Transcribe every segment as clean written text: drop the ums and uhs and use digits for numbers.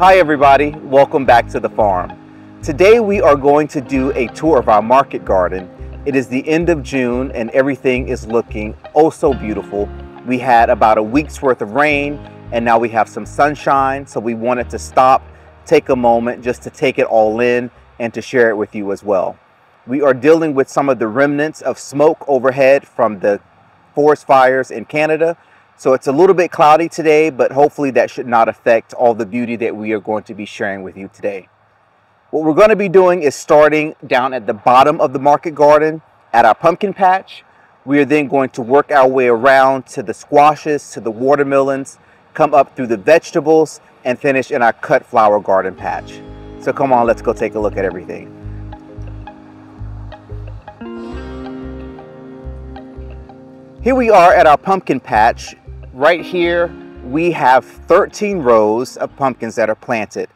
Hi everybody, welcome back to the farm. Today we are going to do a tour of our market garden. It is the end of June and everything is looking oh so beautiful. We had about a week's worth of rain and now we have some sunshine, so we wanted to stop, take a moment just to take it all in and to share it with you as well. We are dealing with some of the remnants of smoke overhead from the forest fires in Canada. So it's a little bit cloudy today, but hopefully that should not affect all the beauty that we are going to be sharing with you today. What we're going to be doing is starting down at the bottom of the market garden at our pumpkin patch. We are then going to work our way around to the squashes, to the watermelons, come up through the vegetables, and finish in our cut flower garden patch. So come on, let's go take a look at everything. Here we are at our pumpkin patch. Right here, we have 13 rows of pumpkins that are planted.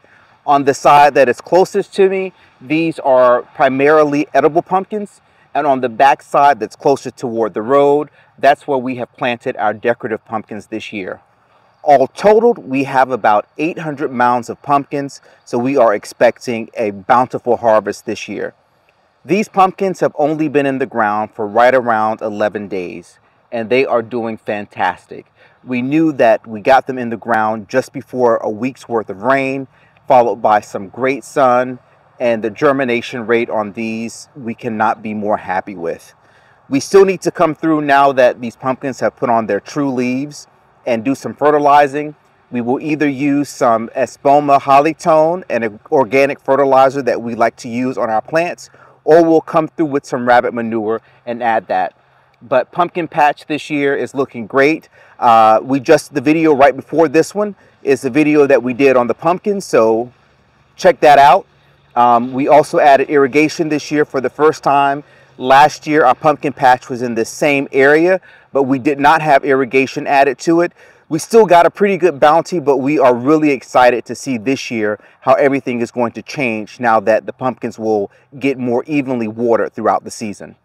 On the side that is closest to me, these are primarily edible pumpkins. And on the back side that's closer toward the road, that's where we have planted our decorative pumpkins this year. All totaled, we have about 800 mounds of pumpkins, so we are expecting a bountiful harvest this year. These pumpkins have only been in the ground for right around 11 days, and they are doing fantastic. We knew that we got them in the ground just before a week's worth of rain, followed by some great sun, and the germination rate on these we cannot be more happy with. We still need to come through now that these pumpkins have put on their true leaves and do some fertilizing. We will either use some Espoma Hollytone, an organic fertilizer that we like to use on our plants, or we'll come through with some rabbit manure and add that. But pumpkin patch this year is looking great. The video right before this one is the video that we did on the pumpkins, so check that out. We also added irrigation this year for the first time. Last year our pumpkin patch was in the same area, but we did not have irrigation added to it. We still got a pretty good bounty, but we are really excited to see this year how everything is going to change now that the pumpkins will get more evenly watered throughout the season.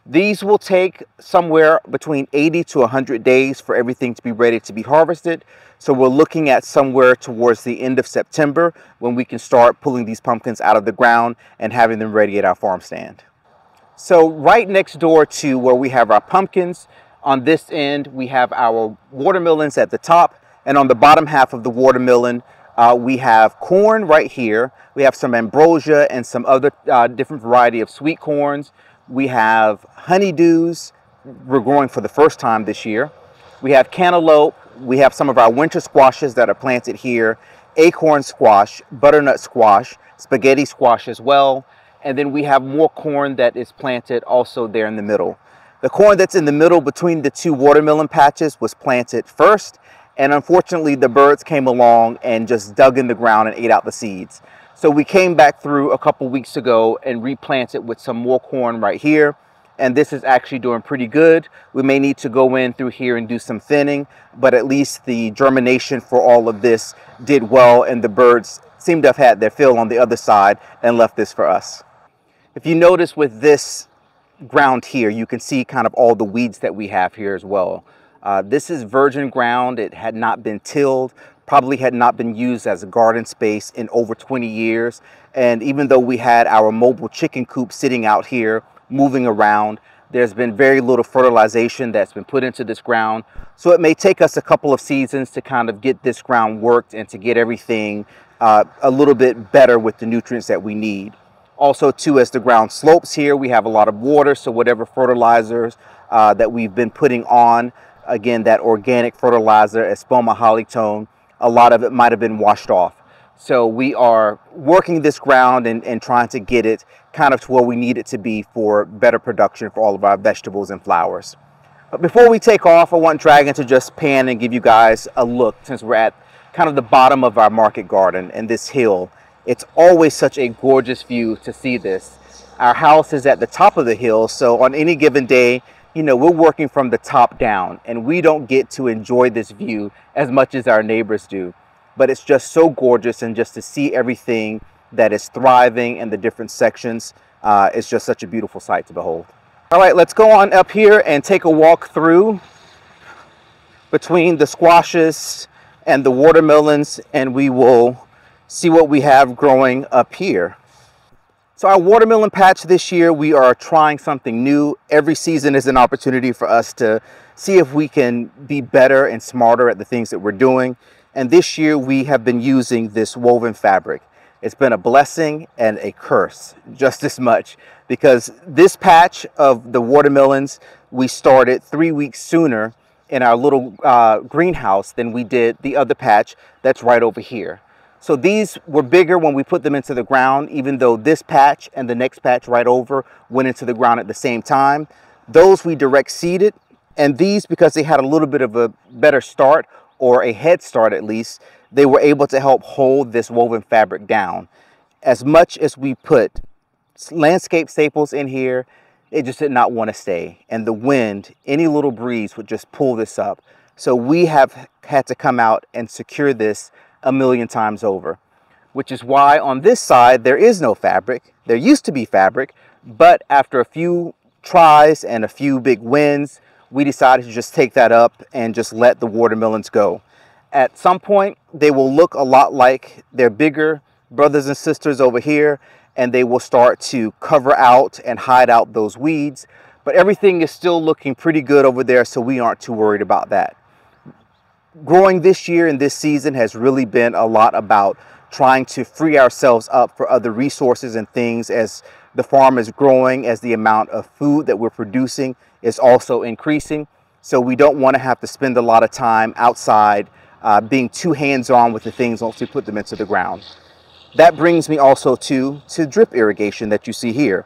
These will take somewhere between 80 to 100 days for everything to be ready to be harvested. So we're looking at somewhere towards the end of September when we can start pulling these pumpkins out of the ground and having them ready at our farm stand. So right next door to where we have our pumpkins, on this end we have our watermelons at the top, and on the bottom half of the watermelon we have corn right here. We have some ambrosia and some other different variety of sweet corns. We have honeydews we're growing for the first time this year. We have cantaloupe. We have some of our winter squashes that are planted here, acorn squash, butternut squash, spaghetti squash as well. And then we have more corn that is planted also there in the middle. The corn that's in the middle between the two watermelon patches was planted first, and unfortunately the birds came along and just dug in the ground and ate out the seeds. So we came back through a couple weeks ago and replanted with some more corn right here. And this is actually doing pretty good. We may need to go in through here and do some thinning, but at least the germination for all of this did well, and the birds seem to have had their fill on the other side and left this for us. If you notice with this ground here, you can see kind of all the weeds that we have here as well. This is virgin ground. It had not been tilled, probably had not been used as a garden space in over 20 years. And even though we had our mobile chicken coop sitting out here moving around, there's been very little fertilization that's been put into this ground. So it may take us a couple of seasons to kind of get this ground worked and to get everything a little bit better with the nutrients that we need. Also too, as the ground slopes here, we have a lot of water, so whatever fertilizers that we've been putting on, again, that organic fertilizer, Espoma Hollytone, a lot of it might have been washed off. So we are working this ground and trying to get it kind of to where we need it to be for better production for all of our vegetables and flowers. But before we take off, I want Dragon to just pan and give you guys a look, since we're at kind of the bottom of our market garden and this hill. It's always such a gorgeous view to see this. Our house is at the top of the hill, so on any given day, you know, we're working from the top down and we don't get to enjoy this view as much as our neighbors do. But it's just so gorgeous, and just to see everything that is thriving and the different sections, it's just such a beautiful sight to behold. All right, let's go on up here and take a walk through between the squashes and the watermelons, and we will see what we have growing up here. So our watermelon patch this year, we are trying something new. Every season is an opportunity for us to see if we can be better and smarter at the things that we're doing. And this year we have been using this woven fabric. It's been a blessing and a curse just as much, because this patch of the watermelons, we started 3 weeks sooner in our little greenhouse than we did the other patch that's right over here. So these were bigger when we put them into the ground, even though this patch and the next patch right over went into the ground at the same time. Those we direct seeded, and these, because they had a little bit of a better start, or a head start at least, they were able to help hold this woven fabric down. As much as we put landscape staples in here, it just did not want to stay. And the wind, any little breeze would just pull this up. So we have had to come out and secure this a million times over, which is why on this side there is no fabric. There used to be fabric, but after a few tries and a few big wins, we decided to just take that up and just let the watermelons go. At some point they will look a lot like their bigger brothers and sisters over here, and they will start to cover out and hide out those weeds, but everything is still looking pretty good over there, so we aren't too worried about that. Growing this year and this season has really been a lot about trying to free ourselves up for other resources and things as the farm is growing, as the amount of food that we're producing is also increasing. So we don't want to have to spend a lot of time outside being too hands-on with the things once we put them into the ground. That brings me also to drip irrigation that you see here.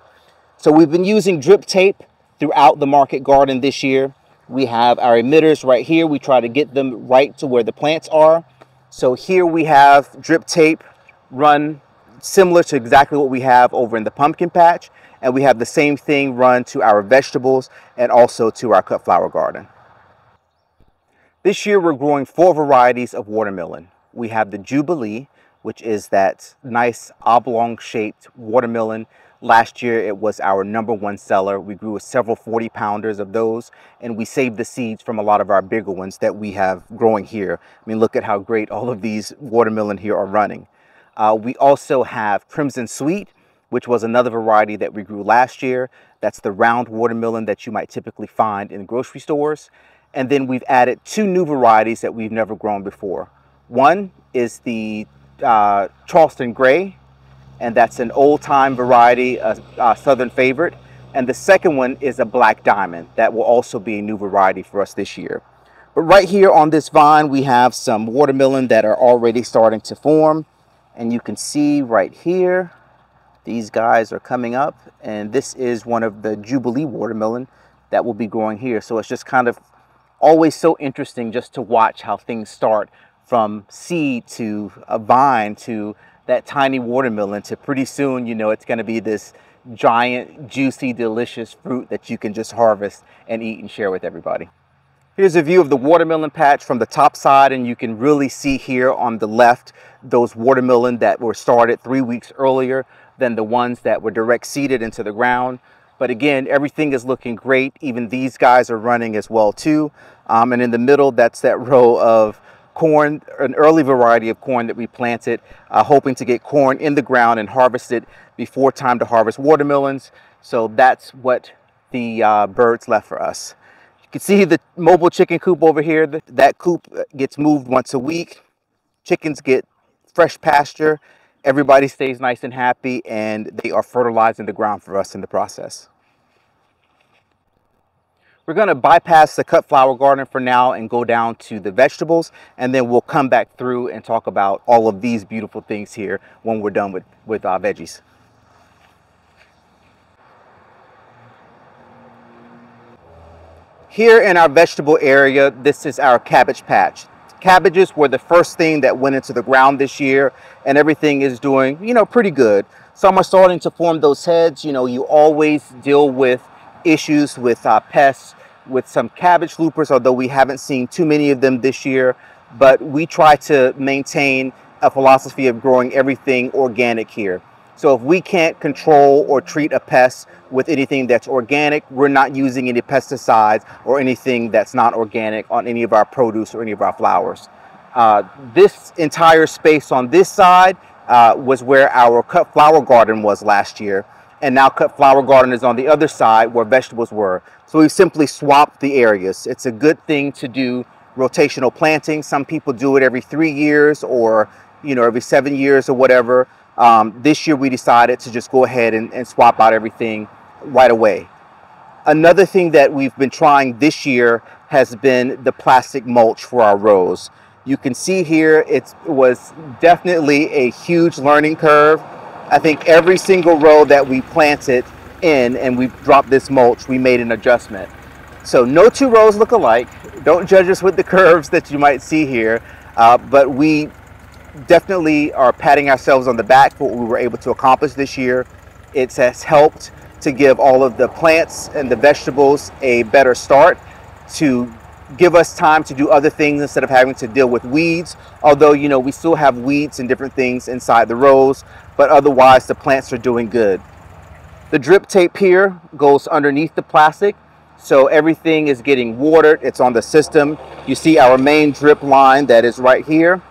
So we've been using drip tape throughout the market garden this year. We have our emitters right here. We try to get them right to where the plants are. So here we have drip tape run similar to exactly what we have over in the pumpkin patch. And we have the same thing run to our vegetables and also to our cut flower garden. This year we're growing 4 varieties of watermelon. We have the Jubilee, which is that nice oblong shaped watermelon. Last year it was our #1 seller. We grew several 40-pounders of those, and we saved the seeds from a lot of our bigger ones that we have growing here. I mean, look at how great all of these watermelon here are running. We also have Crimson Sweet, which was another variety that we grew last year. That's the round watermelon that you might typically find in grocery stores. And then we've added 2 new varieties that we've never grown before. One is the Charleston Gray, and that's an old-time variety, a southern favorite. And the second one is a Black Diamond. That will also be a new variety for us this year. But right here on this vine, we have some watermelon that are already starting to form. And you can see right here, these guys are coming up. And this is one of the Jubilee watermelon that will be growing here. So it's just kind of always so interesting just to watch how things start from seed to a vine to that tiny watermelon to pretty soon, you know, it's going to be this giant, juicy, delicious fruit that you can just harvest and eat and share with everybody. Here's a view of the watermelon patch from the top side, and you can really see here on the left those watermelon that were started 3 weeks earlier than the ones that were direct seeded into the ground. But again, everything is looking great. Even these guys are running as well too. And in the middle, that's that row of corn, an early variety of corn that we planted, hoping to get corn in the ground and harvest it before time to harvest watermelons. So that's what the birds left for us. You can see the mobile chicken coop over here. That coop gets moved once a week. Chickens get fresh pasture. Everybody stays nice and happy, and they are fertilizing the ground for us in the process. We're going to bypass the cut flower garden for now and go down to the vegetables, and then we'll come back through and talk about all of these beautiful things here when we're done with our veggies. Here in our vegetable area, this is our cabbage patch. Cabbages were the first thing that went into the ground this year, and everything is doing, you know, pretty good. Some are starting to form those heads. You know, you always deal with issues with pests, with some cabbage loopers, although we haven't seen too many of them this year. But we try to maintain a philosophy of growing everything organic here. So if we can't control or treat a pest with anything that's organic, we're not using any pesticides or anything that's not organic on any of our produce or any of our flowers. This entire space on this side was where our cut flower garden was last year. And now cut flower garden is on the other side where vegetables were. So we simply swapped the areas. It's a good thing to do rotational planting. Some people do it every 3 years or every 7 years or whatever. This year we decided to just go ahead and swap out everything right away. Another thing that we've been trying this year has been the plastic mulch for our rows. You can see here it was definitely a huge learning curve. I think every single row that we planted in and we've dropped this mulch, we made an adjustment. So no two rows look alike. Don't judge us with the curves that you might see here, but we definitely are patting ourselves on the back for what we were able to accomplish this year. It has helped to give all of the plants and the vegetables a better start, to give us time to do other things instead of having to deal with weeds. Although, we still have weeds and different things inside the rows, but otherwise the plants are doing good. The drip tape here goes underneath the plastic, so everything is getting watered. It's on the system. You see our main drip line that is right here,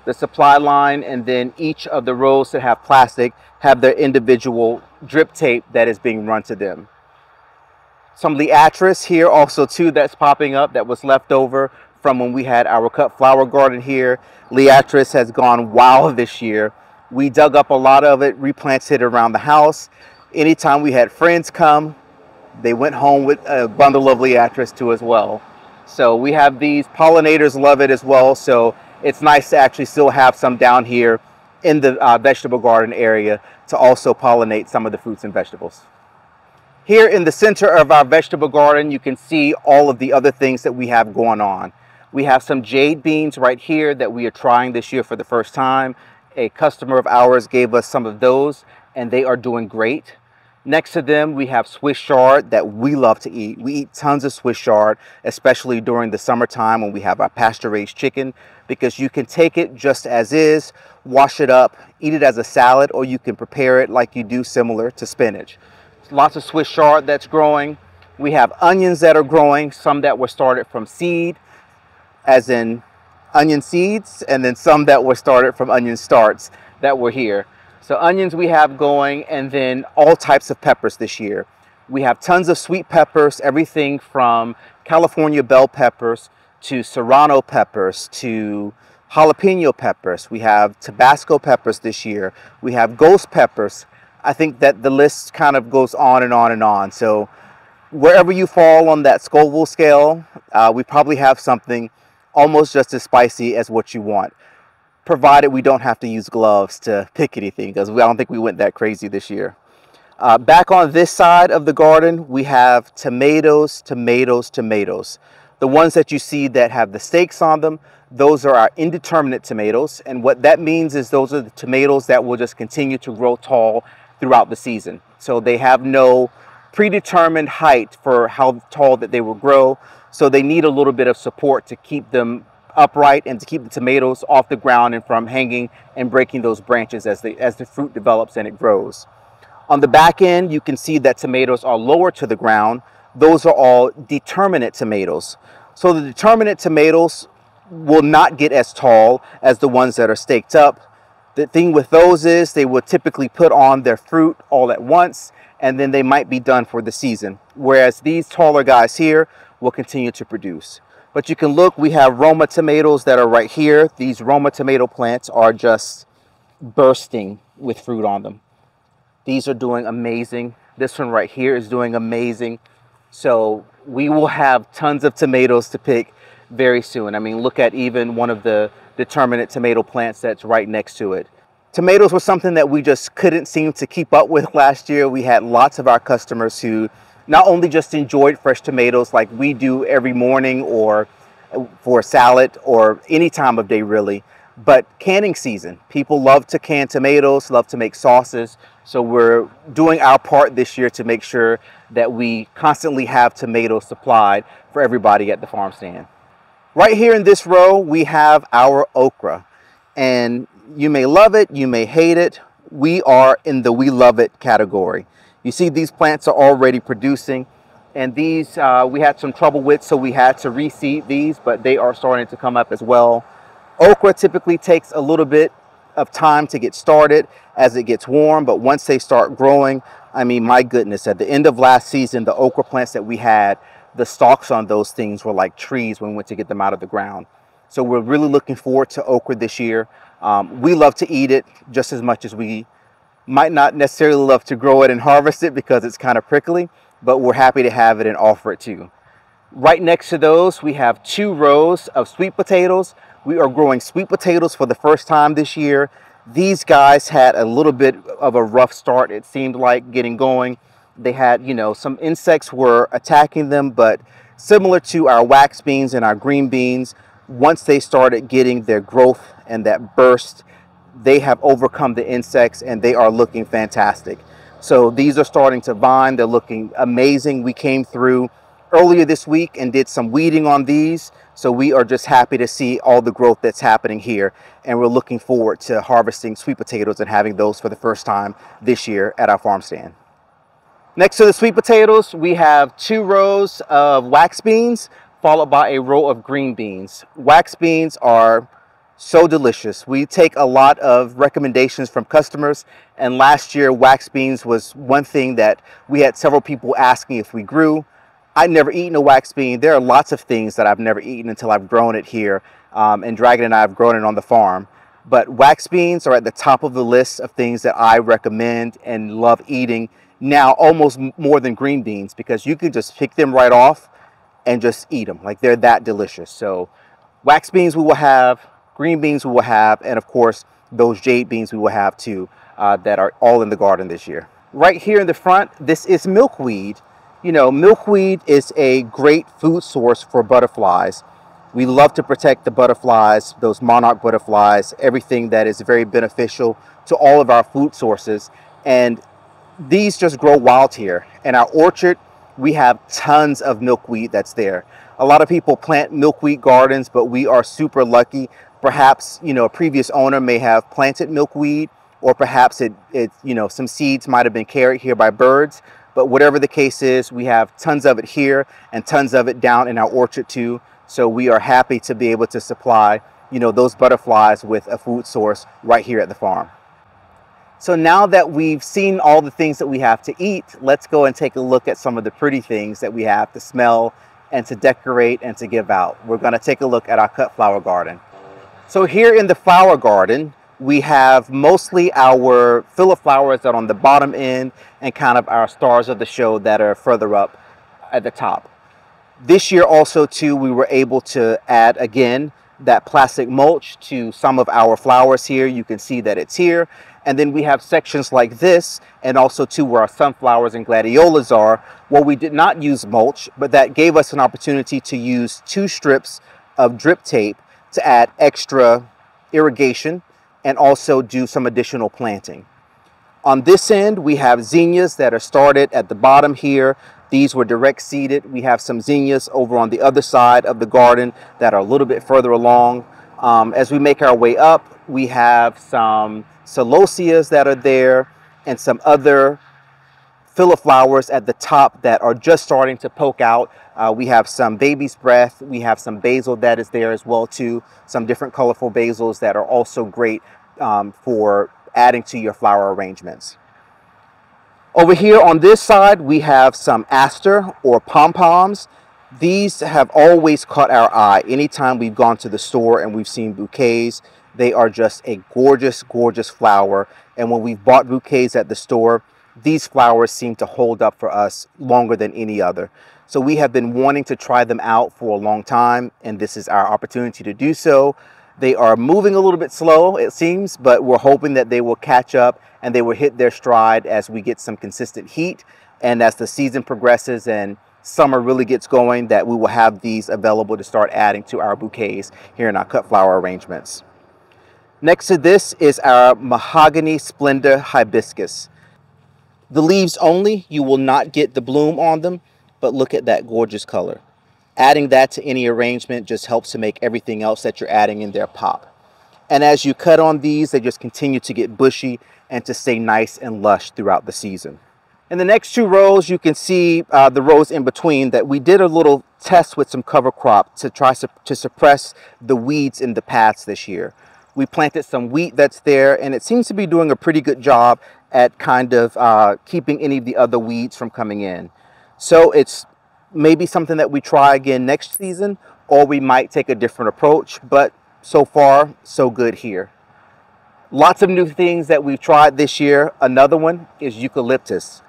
the supply line, and then each of the rows that have plastic have their individual drip tape that is being run to them. Some liatris here also too that's popping up that was left over from when we had our cut flower garden here. Liatris has gone wild this year. We dug up a lot of it, replanted it around the house. Anytime we had friends come, they went home with a bundle of liatris too as well. So we have these. Pollinators love it as well, so it's nice to actually still have some down here in the vegetable garden area to also pollinate some of the fruits and vegetables. Here in the center of our vegetable garden, you can see all of the other things that we have going on. We have some jade beans right here that we are trying this year for the first time. A customer of ours gave us some of those and they are doing great. Next to them, we have Swiss chard that we love to eat. We eat tons of Swiss chard, especially during the summertime when we have our pasture-raised chicken, because you can take it just as is, wash it up, eat it as a salad, or you can prepare it like you do similar to spinach. Lots of Swiss chard that's growing. We have onions that are growing, some that were started from seed, as in onion seeds, and then some that were started from onion starts that were here. So onions we have going, and then all types of peppers this year. We have tons of sweet peppers, everything from California bell peppers to serrano peppers to jalapeno peppers. We have Tabasco peppers this year. We have ghost peppers. I think that the list kind of goes on and on and on. So wherever you fall on that Scoville scale, we probably have something almost just as spicy as what you want, provided we don't have to use gloves to pick anything, because I don't think we went that crazy this year. Back on this side of the garden, we have tomatoes, tomatoes, tomatoes. The ones that you see that have the stakes on them, those are our indeterminate tomatoes. And what that means is those are the tomatoes that will just continue to grow tall throughout the season. So they have no predetermined height for how tall that they will grow. So they need a little bit of support to keep them upright and to keep the tomatoes off the ground and from hanging and breaking those branches as the fruit develops and it grows. On the back end, you can see that tomatoes are lower to the ground. Those are all determinate tomatoes. So the determinate tomatoes will not get as tall as the ones that are staked up. The thing with those is they will typically put on their fruit all at once, and then they might be done for the season. Whereas these taller guys here will continue to produce. But you can look, we have Roma tomatoes that are right here. These Roma tomato plants are just bursting with fruit on them. These are doing amazing. This one right here is doing amazing. So we will have tons of tomatoes to pick very soon. I mean, look at even one of the determinate tomato plants that's right next to it. Tomatoes were something that we just couldn't seem to keep up with last year. We had lots of our customers who not only just enjoyed fresh tomatoes like we do every morning or for a salad or any time of day really, but canning season. People love to can tomatoes, love to make sauces. So we're doing our part this year to make sure that we constantly have tomatoes supplied for everybody at the farm stand. Right here in this row, we have our okra. And you may love it, you may hate it. We are in the we love it category. You see these plants are already producing, and these we had some trouble with, so we had to reseed these, but they are starting to come up as well. Okra typically takes a little bit of time to get started as it gets warm, but once they start growing, I mean, my goodness, at the end of last season, the okra plants that we had, the stalks on those things were like trees when we went to get them out of the ground. So we're really looking forward to okra this year. We love to eat it just as much as we might not necessarily love to grow it and harvest it because it's kind of prickly, but we're happy to have it and offer it too. Right next to those, we have 2 rows of sweet potatoes. We are growing sweet potatoes for the first time this year. These guys had a little bit of a rough start, it seemed like, getting going. They had, you know, some insects were attacking them, but similar to our wax beans and our green beans, once they started getting their growth and that burst, they have overcome the insects and they are looking fantastic. So these are starting to vine. They're looking amazing. We came through earlier this week and did some weeding on these. So we are just happy to see all the growth that's happening here. And we're looking forward to harvesting sweet potatoes and having those for the first time this year at our farm stand. Next to the sweet potatoes, we have 2 rows of wax beans, followed by a row of green beans. Wax beans are so delicious. We take a lot of recommendations from customers, and last year wax beans was one thing that we had several people asking if we grew. I'd never eaten a wax bean. There are lots of things that I've never eaten until I've grown it here, and Dragon and I have grown it on the farm. But wax beans are at the top of the list of things that I recommend and love eating now, almost more than green beans, because you can just pick them right off and just eat them. Like, they're that delicious. So wax beans we will have, green beans we will have, and of course those jade beans we will have too, that are all in the garden this year. Right here in the front, this is milkweed. You know, milkweed is a great food source for butterflies. We love to protect the butterflies, those monarch butterflies, everything that is very beneficial to all of our food sources. And these just grow wild here. In our orchard, we have tons of milkweed that's there. A lot of people plant milkweed gardens, but we are super lucky. Perhaps, you know, a previous owner may have planted milkweed, or perhaps you know, some seeds might have been carried here by birds. But whatever the case is, we have tons of it here and tons of it down in our orchard too. So we are happy to be able to supply, you know, those butterflies with a food source right here at the farm. So now that we've seen all the things that we have to eat, let's go and take a look at some of the pretty things that we have to smell and to decorate and to give out. We're going to take a look at our cut flower garden. So here in the flower garden, we have mostly our filler flowers that are on the bottom end and kind of our stars of the show that are further up at the top. This year also too, we were able to add again that plastic mulch to some of our flowers here. You can see that it's here. And then we have sections like this, and also too where our sunflowers and gladiolas are, where we did not use mulch, but that gave us an opportunity to use 2 strips of drip tape to add extra irrigation and also do some additional planting. On this end, we have zinnias that are started at the bottom here. These were direct seeded. We have some zinnias over on the other side of the garden that are a little bit further along. As we make our way up, we have some celosias that are there and some other filler flowers at the top that are just starting to poke out. We have some baby's breath. We have some basil that is there as well too. Some different colorful basils that are also great for adding to your flower arrangements. Over here on this side, we have some aster or pom-poms. These have always caught our eye. Anytime we've gone to the store and we've seen bouquets, they are just a gorgeous, gorgeous flower. And when we've bought bouquets at the store, these flowers seem to hold up for us longer than any other. So we have been wanting to try them out for a long time, and this is our opportunity to do so. They are moving a little bit slow, it seems, but we're hoping that they will catch up and they will hit their stride as we get some consistent heat. And as the season progresses and summer really gets going, that we will have these available to start adding to our bouquets here in our cut flower arrangements. Next to this is our Mahogany Splendor Hibiscus. The leaves only, you will not get the bloom on them, but look at that gorgeous color. Adding that to any arrangement just helps to make everything else that you're adding in there pop. And as you cut on these, they just continue to get bushy and to stay nice and lush throughout the season. In the next 2 rows, you can see the rows in between that we did a little test with some cover crop to try to suppress the weeds in the paths this year. We planted some wheat that's there, and it seems to be doing a pretty good job at kind of keeping any of the other weeds from coming in. So it's maybe something that we try again next season, or we might take a different approach, but so far, so good here. Lots of new things that we've tried this year. Another one is eucalyptus.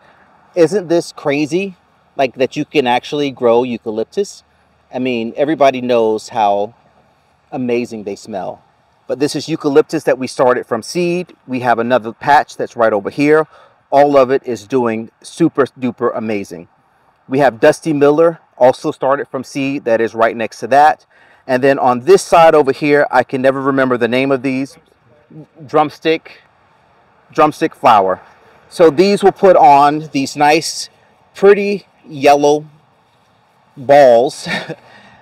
Isn't this crazy? Like that you can actually grow eucalyptus? I mean, everybody knows how amazing they smell. But this is eucalyptus that we started from seed. We have another patch that's right over here. All of it is doing super duper amazing. We have Dusty Miller, also started from seed, that is right next to that. And then on this side over here, I can never remember the name of these, drumstick flower. So these will put on these nice, pretty yellow balls,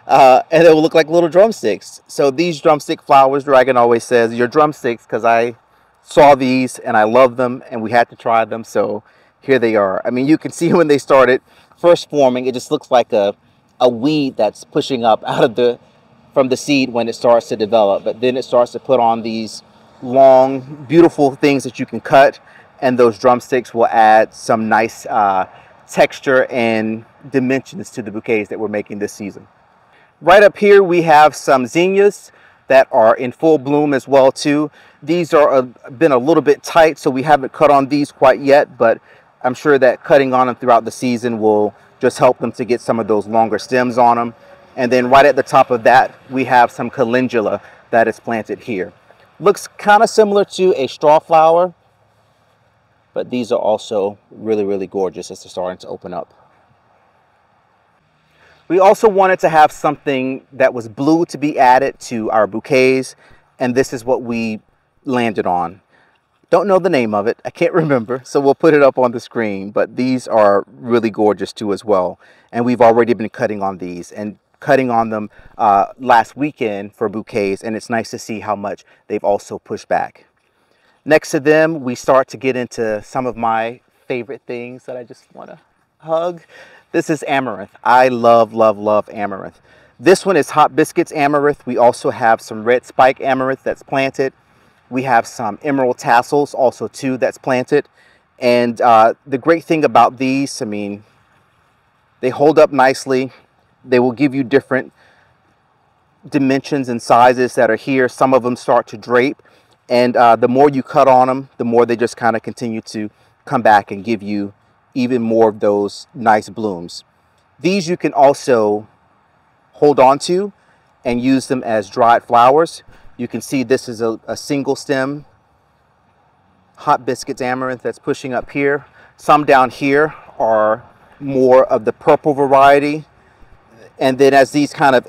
and it will look like little drumsticks. So these drumstick flowers, Dragon always says, your drumsticks, because I saw these and I love them and we had to try them. So here they are. I mean, you can see when they started first forming, it just looks like a weed that's pushing up out of from the seed when it starts to develop. But then it starts to put on these long, beautiful things that you can cut, and those drumsticks will add some nice texture and dimensions to the bouquets that we're making this season. Right up here we have some zinnias that are in full bloom as well too. These are been a little bit tight, so we haven't cut on these quite yet, but I'm sure that cutting on them throughout the season will just help them to get some of those longer stems on them. And then right at the top of that we have some calendula that is planted here. Looks kind of similar to a straw flower, but these are also really, really gorgeous as they're starting to open up. We also wanted to have something that was blue to be added to our bouquets, and this is what we landed on. Don't know the name of it, I can't remember, so we'll put it up on the screen, but these are really gorgeous too as well. And we've already been cutting on these and cutting on them last weekend for bouquets, and it's nice to see how much they've also pushed back. Next to them, we start to get into some of my favorite things that I just want to hug. This is amaranth. I love, love, love amaranth. This one is Hot Biscuits amaranth. We also have some red spike amaranth that's planted. We have some emerald tassels also too that's planted. And the great thing about these, I mean, they hold up nicely. They will give you different dimensions and sizes that are here. Some of them start to drape, and the more you cut on them, the more they just kind of continue to come back and give you even more of those nice blooms. These you can also hold on to and use them as dried flowers. You can see this is a single stem Hot Biscuits amaranth that's pushing up here. Some down here are more of the purple variety. And then as these kind of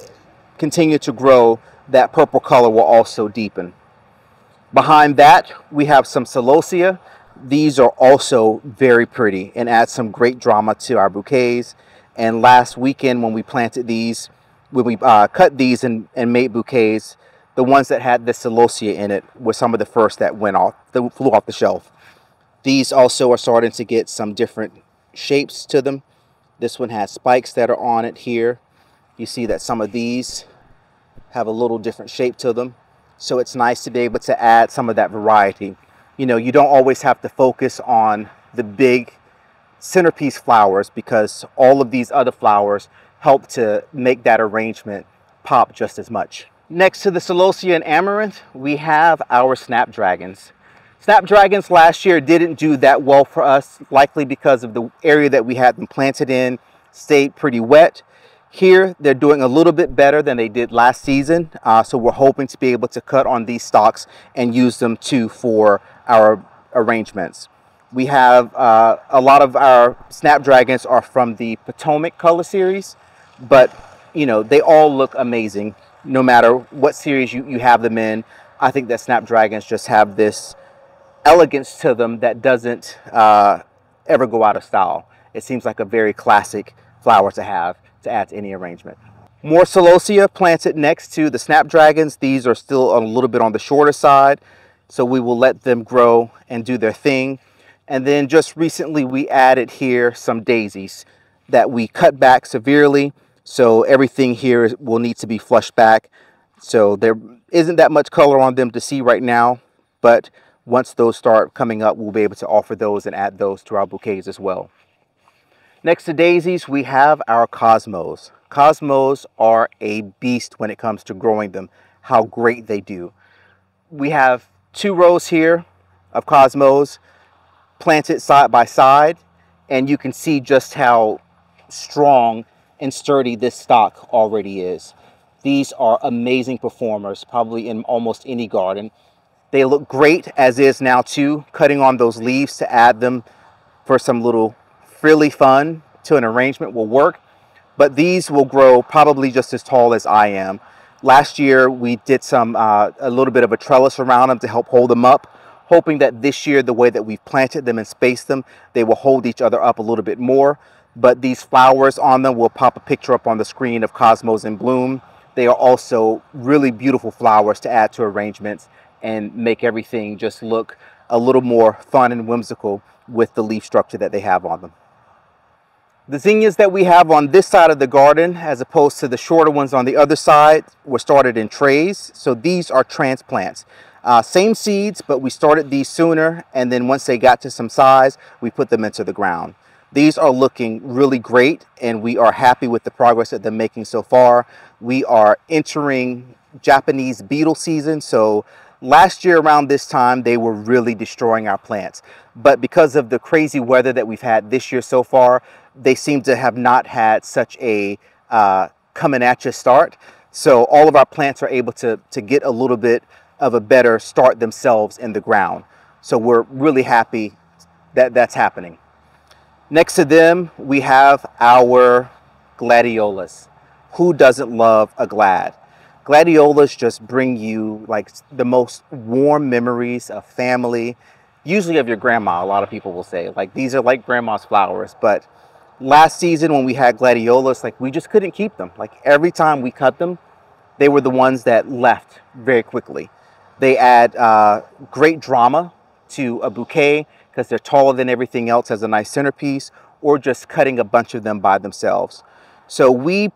continue to grow, that purple color will also deepen. Behind that, we have some celosia. These are also very pretty and add some great drama to our bouquets. And last weekend when we planted these, when we cut these and made bouquets, the ones that had the celosia in it were some of the first that flew off the shelf. These also are starting to get some different shapes to them. This one has spikes that are on it here. You see that some of these have a little different shape to them. So it's nice to be able to add some of that variety. You know, you don't always have to focus on the big centerpiece flowers, because all of these other flowers help to make that arrangement pop just as much. Next to the celosia and amaranth, we have our snapdragons. Snapdragons last year didn't do that well for us, likely because of the area that we had them planted in stayed pretty wet. Here, they're doing a little bit better than they did last season, so we're hoping to be able to cut on these stalks and use them too for our arrangements. We have a lot of our snapdragons are from the Potomac color series, but you know, they all look amazing no matter what series you have them in. I think that snapdragons just have this elegance to them that doesn't ever go out of style. It seems like a very classic flower to have to add to any arrangement. More celosia planted next to the snapdragons. These are still a little bit on the shorter side, so we will let them grow and do their thing. And then just recently we added here some daisies that we cut back severely, so everything here will need to be flushed back. So Isn't that much color on them to see right now, but once those start coming up, we'll be able to offer those and add those to our bouquets as well. Next to daisies, we have our cosmos. Cosmos are a beast when it comes to growing them, how great they do. We have 2 rows here of cosmos planted side by side, and you can see just how strong and sturdy this stock already is. These are amazing performers, probably in almost any garden. They look great as is now too, cutting on those leaves to add them for some little frilly fun to an arrangement will work. But these will grow probably just as tall as I am. Last year we did a little bit of a trellis around them to help hold them up, hoping that this year, the way that we've planted them and spaced them, they will hold each other up a little bit more. But these flowers on them, will pop a picture up on the screen of cosmos in bloom. They are also really beautiful flowers to add to arrangements and make everything just look a little more fun and whimsical with the leaf structure that they have on them. The zinnias that we have on this side of the garden, as opposed to the shorter ones on the other side, were started in trays. So these are transplants. Same seeds, but we started these sooner, and then once they got to some size, we put them into the ground. These are looking really great, and we are happy with the progress that they're making so far. We are entering Japanese beetle season, so last year around this time, they were really destroying our plants. But because of the crazy weather that we've had this year so far, they seem to have not had such a coming at you start. So all of our plants are able to get a little bit of a better start themselves in the ground. So we're really happy that that's happening. Next to them, we have our gladiolas. Who doesn't love a glad? Gladiolas just bring you like the most warm memories of family, usually of your grandma. A lot of people will say, like, these are like grandma's flowers. But last season when we had gladiolas, like, we just couldn't keep them. Like, every time we cut them, they were the ones that left very quickly. They add great drama to a bouquet because they're taller than everything else, as a nice centerpiece, or just cutting a bunch of them by themselves. So we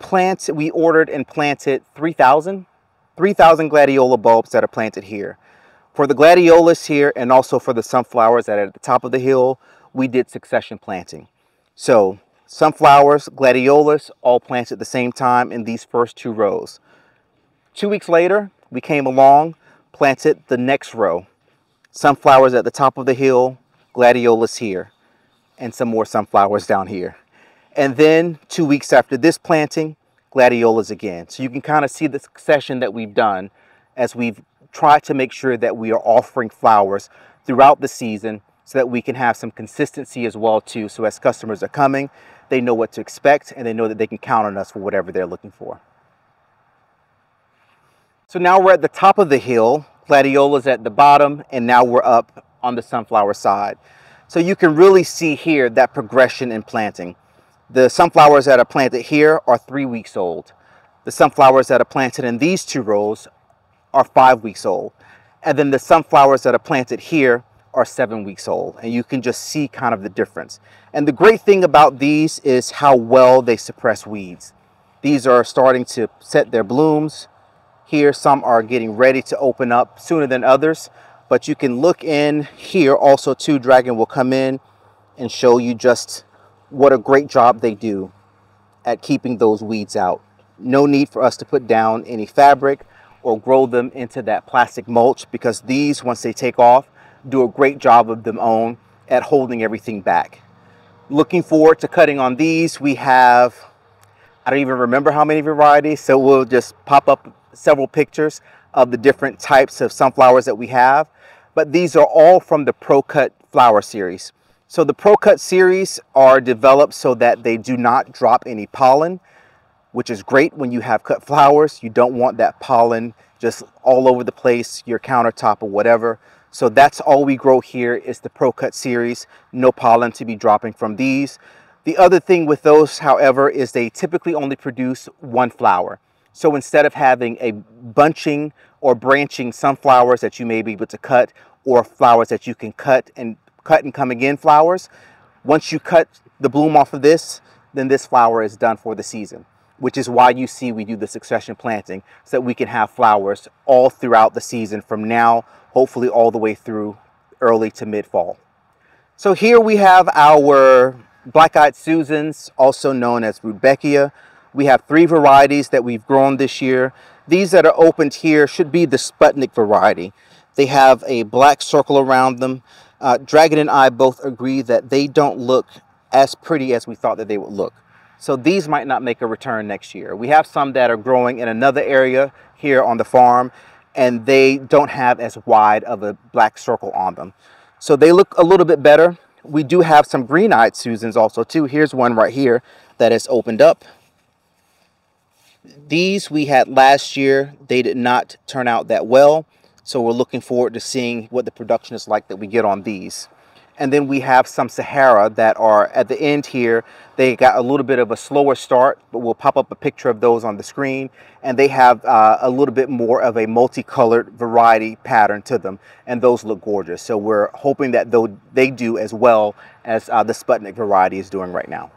ordered and planted 3,000 gladiola bulbs that are planted here. For the gladiolas here, and also for the sunflowers that are at the top of the hill, we did succession planting. So sunflowers, gladiolas, all planted at the same time in these first 2 rows. 2 weeks later, we came along, planted the next row. Sunflowers at the top of the hill, gladiolas here, and some more sunflowers down here. And then 2 weeks after this planting, gladiolas again. So you can kind of see the succession that we've done as we've tried to make sure that we are offering flowers throughout the season so that we can have some consistency as well too. So as customers are coming, they know what to expect and they know that they can count on us for whatever they're looking for. So now we're at the top of the hill, gladiolas at the bottom, and now we're up on the sunflower side. So you can really see here that progression in planting. The sunflowers that are planted here are 3 weeks old. The sunflowers that are planted in these 2 rows are 5 weeks old. And then the sunflowers that are planted here are 7 weeks old. And you can just see kind of the difference. And the great thing about these is how well they suppress weeds. These are starting to set their blooms. Here, some are getting ready to open up sooner than others. But you can look in here also too. Dragon will come in and show you just what a great job they do at keeping those weeds out. No need for us to put down any fabric or grow them into that plastic mulch, because these, once they take off, do a great job of their own at holding everything back. Looking forward to cutting on these. We have, I don't even remember how many varieties, so we'll just pop up several pictures of the different types of sunflowers that we have. But these are all from the Pro Cut flower series. So the Pro Cut series are developed so that they do not drop any pollen, which is great when you have cut flowers. You don't want that pollen just all over the place, your countertop or whatever. So that's all we grow here is the Pro Cut series. No pollen to be dropping from these. The other thing with those, however, is they typically only produce 1 flower. So instead of having a bunching or branching sunflowers that you may be able to cut, or flowers that you can cut and come again flowers, once you cut the bloom off of this, then this flower is done for the season. which is why you see we do the succession planting, so that we can have flowers all throughout the season from now, hopefully all the way through early to mid-fall. So here we have our black-eyed Susans, also known as Rudbeckia. We have 3 varieties that we've grown this year. These that are opened here should be the Sputnik variety. They have a black circle around them. Dragon and I both agree that they don't look as pretty as we thought that they would look. So these might not make a return next year. We have some that are growing in another area here on the farm, and they don't have as wide of a black circle on them. So they look a little bit better. We do have some green-eyed Susans also too. Here's one right here that has opened up. These we had last year. They did not turn out that well. So we're looking forward to seeing what the production is like that we get on these. And then we have some Sahara that are at the end here. They got a little bit of a slower start, but we'll pop up a picture of those on the screen. And they have a little bit more of a multicolored variety pattern to them. And those look gorgeous. So we're hoping that they do as well as the Sputnik variety is doing right now.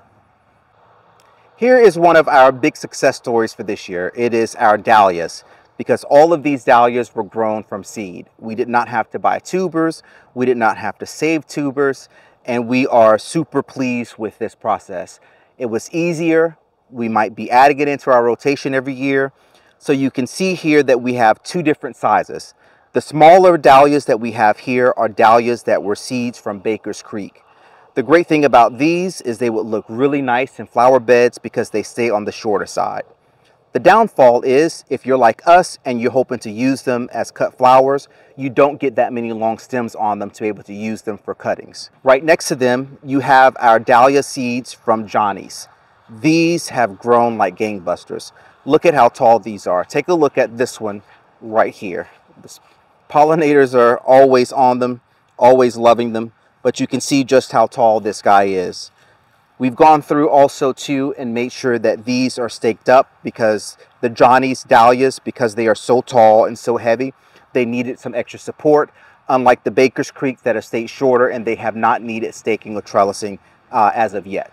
Here is one of our big success stories for this year. It is our dahlias, because all of these dahlias were grown from seed. We did not have to buy tubers. We did not have to save tubers. And we are super pleased with this process. It was easier. We might be adding it into our rotation every year. So you can see here that we have 2 different sizes. The smaller dahlias that we have here are dahlias that were seeds from Baker's Creek. The great thing about these is they would look really nice in flower beds because they stay on the shorter side. The downfall is if you're like us and you're hoping to use them as cut flowers, you don't get that many long stems on them to be able to use them for cuttings. Right next to them, you have our dahlia seeds from Johnny's. These have grown like gangbusters. Look at how tall these are. Take a look at this one right here. The pollinators are always on them, always loving them, but you can see just how tall this guy is. We've gone through also too and made sure that these are staked up because the Johnny's dahlias, because they are so tall and so heavy, they needed some extra support, unlike the Baker's Creek that are stayed shorter and they have not needed staking or trellising as of yet.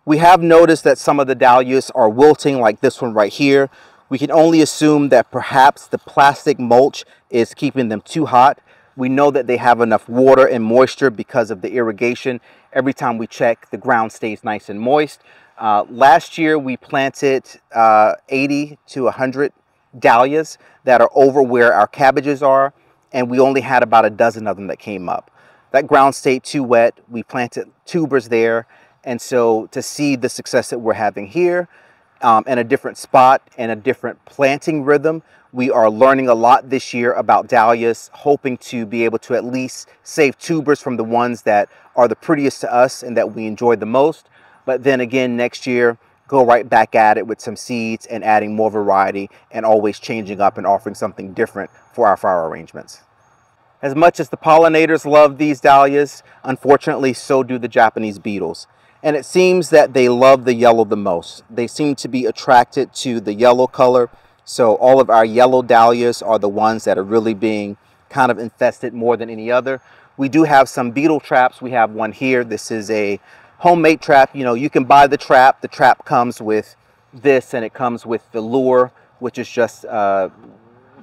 We have noticed that some of the dahlias are wilting, like this one right here. We can only assume that perhaps the plastic mulch is keeping them too hot. We know that they have enough water and moisture because of the irrigation. Every time we check, the ground stays nice and moist. Last year, we planted 80 to 100 dahlias that are over where our cabbages are, and we only had about a dozen of them that came up. That ground stayed too wet. We planted tubers there, and so to see the success that we're having here, in a different spot and a different planting rhythm, we are learning a lot this year about dahlias, hoping to be able to at least save tubers from the ones that are the prettiest to us and that we enjoy the most. But then again, next year, go right back at it with some seeds and adding more variety and always changing up and offering something different for our flower arrangements. As much as the pollinators love these dahlias, unfortunately, so do the Japanese beetles. And it seems that they love the yellow the most. They seem to be attracted to the yellow color. So all of our yellow dahlias are the ones that are really being kind of infested more than any other. We do have some beetle traps. We have one here. This is a homemade trap. You know, you can buy the trap. The trap comes with this, and it comes with the lure, which is just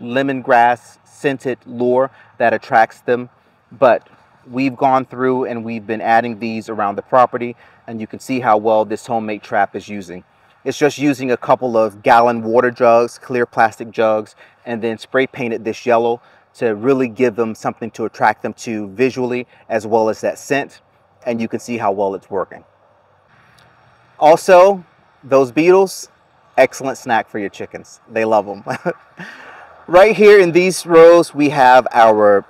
lemongrass scented lure that attracts them. But we've gone through and we've been adding these around the property, and you can see how well this homemade trap is using. It's just using a couple of gallon water jugs, clear plastic jugs, and then spray painted this yellow to really give them something to attract them to visually, as well as that scent. And you can see how well it's working. Also, those beetles, excellent snack for your chickens. They love them. Right here in these rows, we have our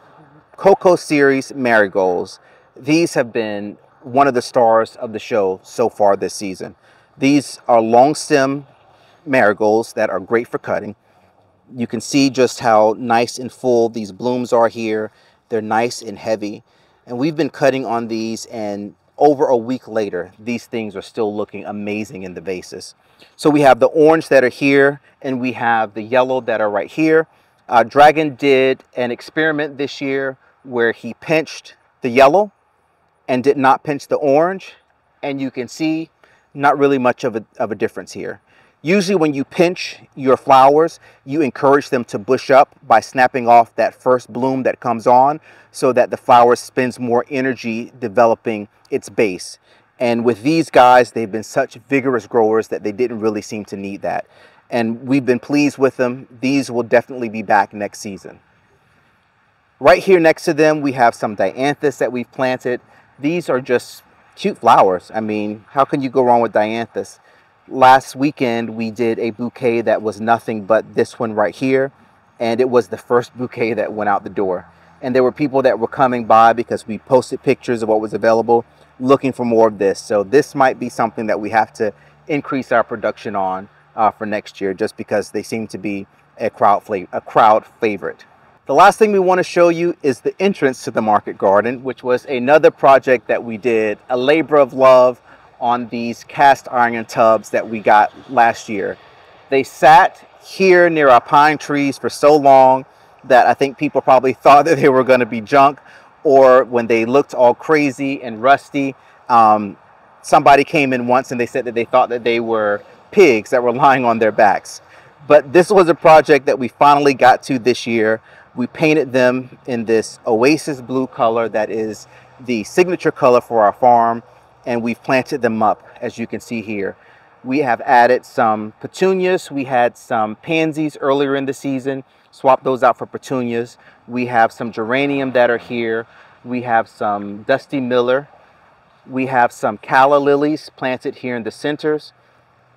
Cocoa Series marigolds. These have been one of the stars of the show so far this season. These are long stem marigolds that are great for cutting. You can see just how nice and full these blooms are here. They're nice and heavy. And we've been cutting on these, and over a week later, these things are still looking amazing in the vases. So we have the orange that are here, and we have the yellow that are right here. Dragon did an experiment this year where he pinched the yellow and did not pinch the orange. And you can see not really much of a difference here. Usually when you pinch your flowers, you encourage them to bush up by snapping off that first bloom that comes on so that the flower spends more energy developing its base. And with these guys, they've been such vigorous growers that they didn't really seem to need that. And we've been pleased with them. These will definitely be back next season. Right here next to them, we have some dianthus that we've planted. These are just cute flowers. I mean, how can you go wrong with dianthus? Last weekend, we did a bouquet that was nothing but this one right here. And it was the first bouquet that went out the door. And there were people that were coming by because we posted pictures of what was available, looking for more of this. So this might be something that we have to increase our production on for next year, just because they seem to be a crowd favorite. The last thing we want to show you is the entrance to the market garden, which was another project that we did, a labor of love on these cast iron tubs that we got last year. They sat here near our pine trees for so long that I think people probably thought that they were going to be junk, or when they looked all crazy and rusty, somebody came in once and they said that they thought that they were pigs that were lying on their backs. But this was a project that we finally got to this year. We painted them in this oasis blue color that is the signature color for our farm, and we've planted them up, as you can see here. We have added some petunias. We had some pansies earlier in the season, swapped those out for petunias. We have some geranium that are here. We have some Dusty Miller. We have some calla lilies planted here in the centers.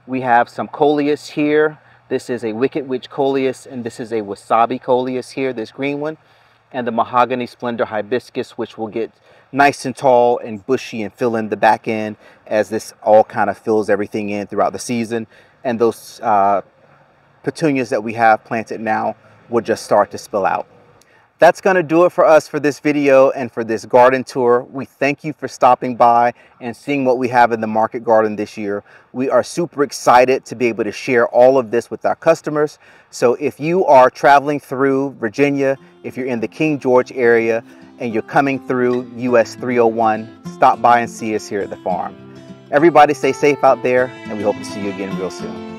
We have some coleus here. This is a Wicked Witch coleus, and this is a wasabi coleus here, this green one. And the mahogany splendor hibiscus, which will get nice and tall and bushy and fill in the back end as this all kind of fills everything in throughout the season. And those petunias that we have planted now will just start to spill out. That's going to do it for us for this video and for this garden tour. We thank you for stopping by and seeing what we have in the market garden this year. We are super excited to be able to share all of this with our customers. So if you are traveling through Virginia, if you're in the King George area and you're coming through US 301, stop by and see us here at the farm. Everybody stay safe out there, and we hope to see you again real soon.